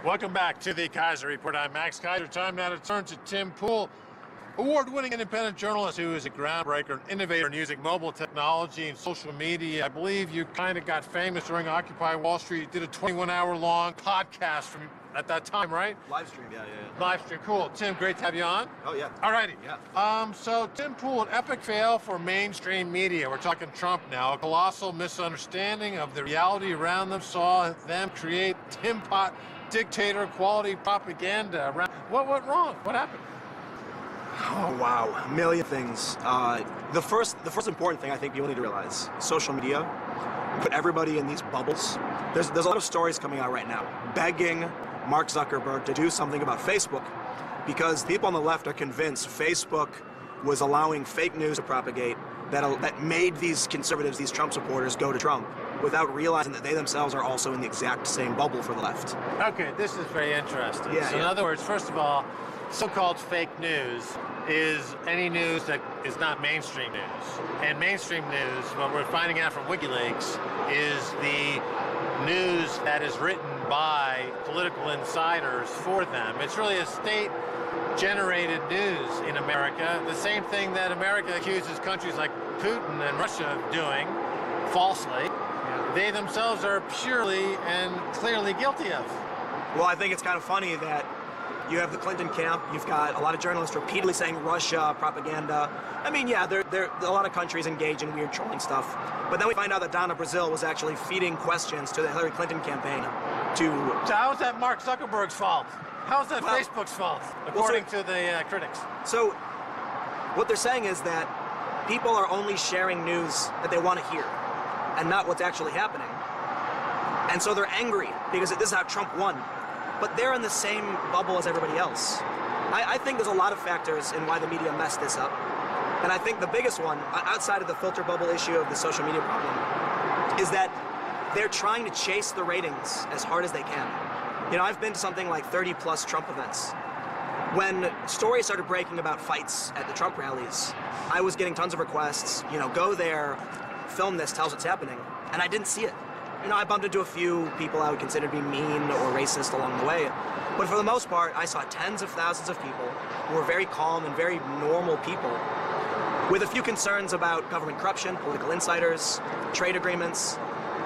Welcome back to the Keiser Report. I'm Max Keiser. Time now to turn to Tim Pool, award-winning independent journalist who is a groundbreaker and innovator in using mobile technology and social media. I believe you kind of got famous during Occupy Wall Street. You did a 21-hour-long podcast from at that time, right? Live stream, yeah. Live stream, cool. Tim, great to have you on. Oh, yeah. All righty. Yeah. So Tim Pool, an epic fail for mainstream media. We're talking Trump now. A colossal misunderstanding of the reality around them saw them create Tim Pot dictator quality propaganda. What went wrong? What happened? Oh, wow. A million things. The first important thing I think people need to realize, social media put everybody in these bubbles. There's a lot of stories coming out right now begging Mark Zuckerberg to do something about Facebook because people on the left are convinced Facebook was allowing fake news to propagate that made these conservatives, these Trump supporters, go to Trump without realizing that they themselves are also in the exact same bubble for the left. Okay, this is very interesting. Yeah, so in other words, first of all, so-called fake news is any news that is not mainstream news. And mainstream news, what we're finding out from WikiLeaks, is the news that is written by political insiders for them. It's really a state-generated news in America, the same thing that America accuses countries like Putin and Russia of doing, falsely. Yeah. They themselves are purely and clearly guilty of. Well, I think it's kind of funny that you have the Clinton camp, you've got a lot of journalists repeatedly saying Russia, propaganda. I mean, yeah, there are a lot of countries engage in weird trolling stuff. But then we find out that Donna Brazil was actually feeding questions to the Hillary Clinton campaign to... So how is that Mark Zuckerberg's fault? How is that Facebook's fault, according to the critics? So what they're saying is that people are only sharing news that they want to hear and not what's actually happening. And so they're angry because this is how Trump won. But they're in the same bubble as everybody else. I think there's a lot of factors in why the media messed this up. And I think the biggest one, outside of the filter bubble issue of the social media problem, is that they're trying to chase the ratings as hard as they can. You know, I've been to something like 30-plus Trump events. When stories started breaking about fights at the Trump rallies, I was getting tons of requests, you know, go there, film this, tell us what's happening, and I didn't see it. You know, I bumped into a few people I would consider to be mean or racist along the way. But for the most part, I saw tens of thousands of people who were very calm and very normal people with a few concerns about government corruption, political insiders, trade agreements.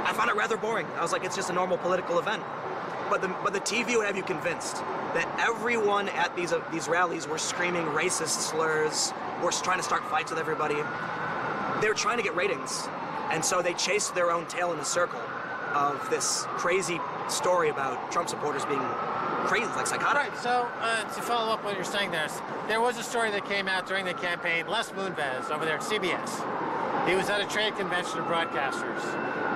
I found it rather boring. I was like, it's just a normal political event. But the TV would have you convinced that everyone at these rallies were screaming racist slurs, were trying to start fights with everybody. They were trying to get ratings. And so they chased their own tail in a circle of this crazy story about Trump supporters being crazy, like psychotic. All right, so to follow up what you're saying there was a story that came out during the campaign, Les Moonves over there at CBS. He was at a trade convention of broadcasters,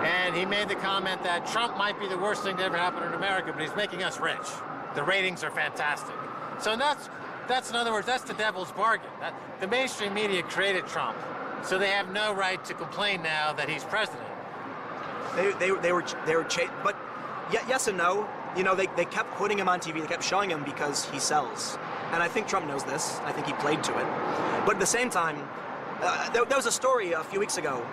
and he made the comment that Trump might be the worst thing to ever happen in America, but he's making us rich. The ratings are fantastic. So that's in other words, that's the devil's bargain. The mainstream media created Trump, so they have no right to complain now that he's president. They were but yes and no. You know, they kept putting him on TV. They kept showing him because he sells. And I think Trump knows this. I think he played to it. But at the same time, there was a story a few weeks ago.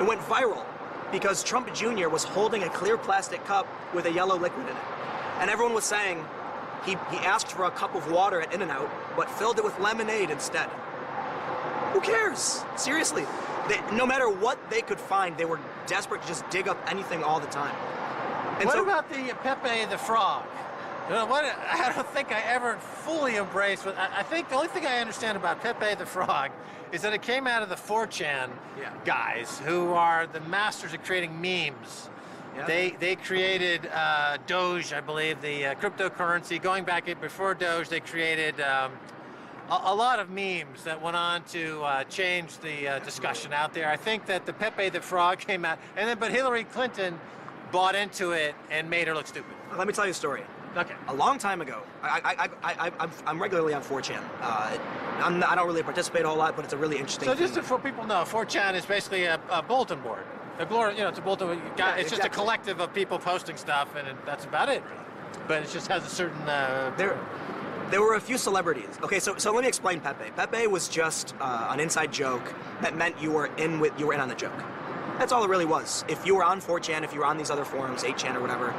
It went viral because Trump Jr. was holding a clear plastic cup with a yellow liquid in it. And everyone was saying he asked for a cup of water at In-N-Out, but filled it with lemonade instead. Who cares? Seriously. No matter what they could find, they were desperate to just dig up anything all the time. And what about the Pepe the Frog? You know, I don't think I ever fully embraced. I think the only thing I understand about Pepe the Frog is that it came out of the 4chan guys, who are the masters of creating memes. Yeah. They created Doge, I believe, the cryptocurrency. Going back before Doge, they created a lot of memes that went on to change the discussion out there. I think that the Pepe the Frog came out, but Hillary Clinton bought into it and made her look stupid. Let me tell you a story. Okay. A long time ago, I'm regularly on 4chan. I don't really participate a whole lot, but it's a really interesting thing. So just for people know, 4chan is basically a bulletin board. It's a bulletin board. It's just a collective of people posting stuff, and that's about it. But it just has a certain... There were a few celebrities. Okay, so let me explain Pepe. Pepe was just an inside joke that meant you were in on the joke. That's all it really was. If you were on 4chan, if you were on these other forums, 8chan or whatever,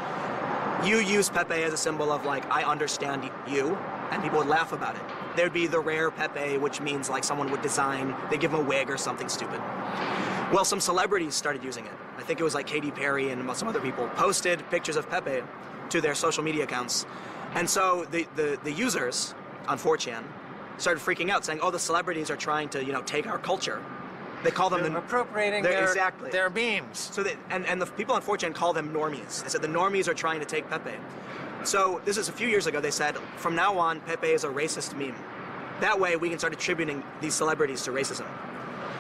you use Pepe as a symbol of like, I understand you, and people would laugh about it. There'd be the rare Pepe, which means like someone would design, they give him a wig or something stupid. Well, some celebrities started using it. I think it was like Katy Perry and some other people posted pictures of Pepe to their social media accounts. And so the users on 4chan started freaking out, saying, oh, the celebrities are trying to, take our culture. They call them appropriating their memes. So and the people on 4chan call them normies. They said the normies are trying to take Pepe. So this is a few years ago. They said, from now on, Pepe is a racist meme. That way we can start attributing these celebrities to racism.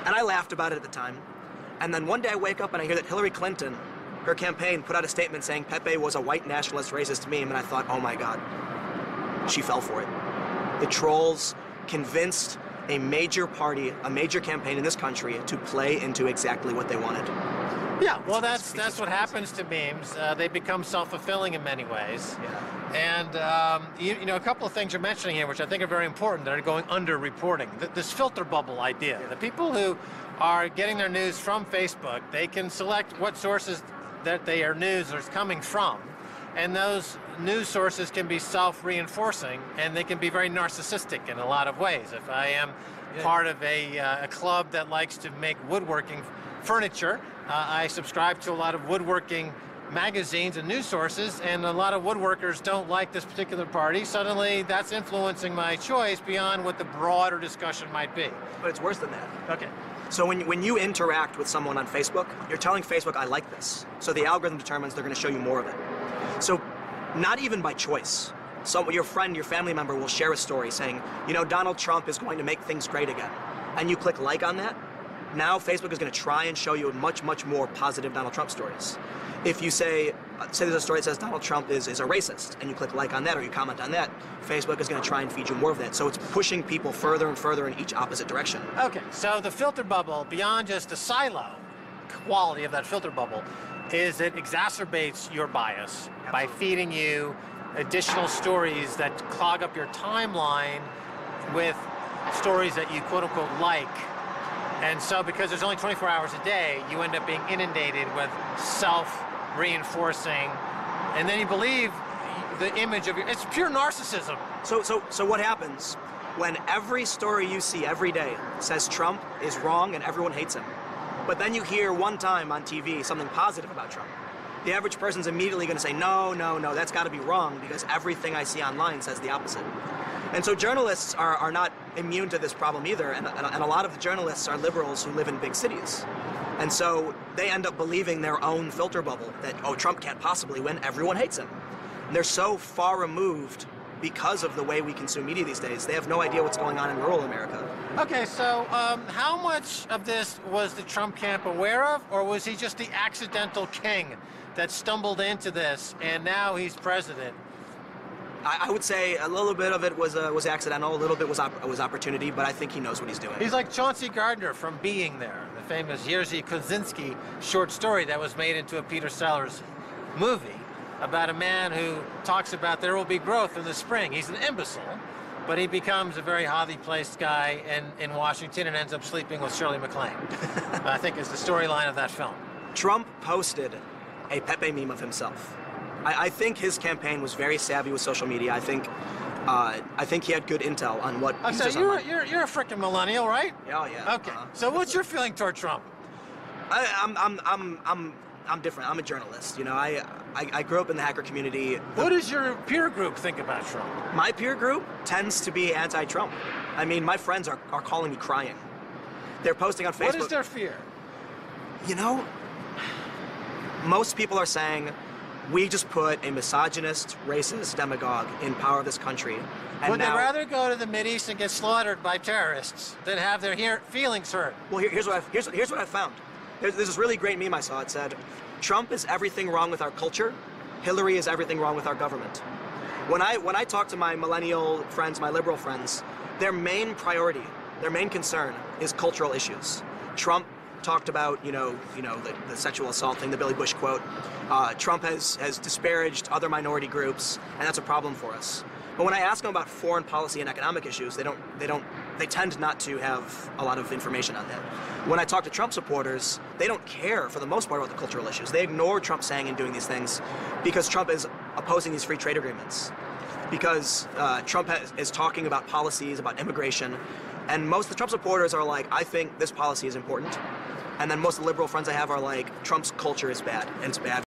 And I laughed about it at the time. And then one day I wake up and I hear that Hillary Clinton, her campaign, put out a statement saying Pepe was a white nationalist racist meme, and I thought, oh my God, she fell for it. The trolls convinced a major party, a major campaign in this country to play into exactly what they wanted. Yeah, well, that's what happens to memes. They become self-fulfilling in many ways. Yeah. And a couple of things you're mentioning here, which I think are very important, that are going under-reporting. This filter bubble idea. The people who are getting their news from Facebook, they can select what sources that their news is coming from. And those news sources can be self-reinforcing, and they can be very narcissistic in a lot of ways. If I am part of a club that likes to make woodworking furniture, I subscribe to a lot of woodworking magazines and news sources, and a lot of woodworkers don't like this particular party. Suddenly, that's influencing my choice beyond what the broader discussion might be. But it's worse than that. Okay. So when you interact with someone on Facebook, you're telling Facebook, I like this. So the algorithm determines they're going to show you more of it. So not even by choice. So your friend, your family member will share a story saying, Donald Trump is going to make things great again. And you click like on that. Now Facebook is going to try and show you much, much more positive Donald Trump stories. If you say there's a story that says Donald Trump is a racist, and you click like on that or you comment on that, Facebook is going to try and feed you more of that. So it's pushing people further and further in each opposite direction. Okay, so the filter bubble, beyond just the silo quality of that filter bubble, is it exacerbates your bias by feeding you additional stories that clog up your timeline with stories that you quote-unquote like. And so because there's only 24 hours a day, you end up being inundated with self-reinforcing, and then you believe the image of it's pure narcissism. So what happens when every story you see every day says Trump is wrong and everyone hates him, but then you hear one time on TV something positive about Trump? The average person's immediately going to say, no, that's got to be wrong because everything I see online says the opposite. And so journalists are not immune to this problem either, and a lot of the journalists are liberals who live in big cities. And so they end up believing their own filter bubble that, oh, Trump can't possibly win, everyone hates him. And they're so far removed because of the way we consume media these days. They have no idea what's going on in rural America. Okay, so how much of this was the Trump camp aware of, or was he just the accidental king that stumbled into this and now he's president? I would say a little bit of it was accidental, a little bit was opportunity, but I think he knows what he's doing. He's like Chauncey Gardner from Being There, the famous Jerzy Kosinski short story that was made into a Peter Sellers movie about a man who talks about there will be growth in the spring. He's an imbecile, but he becomes a very highly placed guy in Washington and ends up sleeping with Shirley MacLaine, I think is the storyline of that film. Trump posted a Pepe meme of himself. I think his campaign was very savvy with social media. I think he had good intel on what. So you're a freaking millennial, right? Oh yeah. Okay. So what's your feeling toward Trump? I'm different. I'm a journalist. I grew up in the hacker community. What does your peer group think about Trump? My peer group tends to be anti-Trump. I mean, my friends are calling me crying. They're posting on Facebook. What is their fear? Most people are saying, we just put a misogynist, racist demagogue in power of this country. And would they rather go to the Mideast and get slaughtered by terrorists than have their feelings hurt? Well, here's what I found. There's this really great meme I saw. It said, Trump is everything wrong with our culture. Hillary is everything wrong with our government. When I talk to my millennial friends, my liberal friends, their main priority, their main concern is cultural issues. Trump talked about, the sexual assault thing, the Billy Bush quote. Trump has disparaged other minority groups, and that's a problem for us. But when I ask them about foreign policy and economic issues, they tend not to have a lot of information on that. When I talk to Trump supporters, they don't care for the most part about the cultural issues. They ignore Trump saying and doing these things because Trump is opposing these free trade agreements because Trump is talking about policies, about immigration, and most of the Trump supporters are like, I think this policy is important. And then most of the liberal friends I have are like, Trump's culture is bad, and it's bad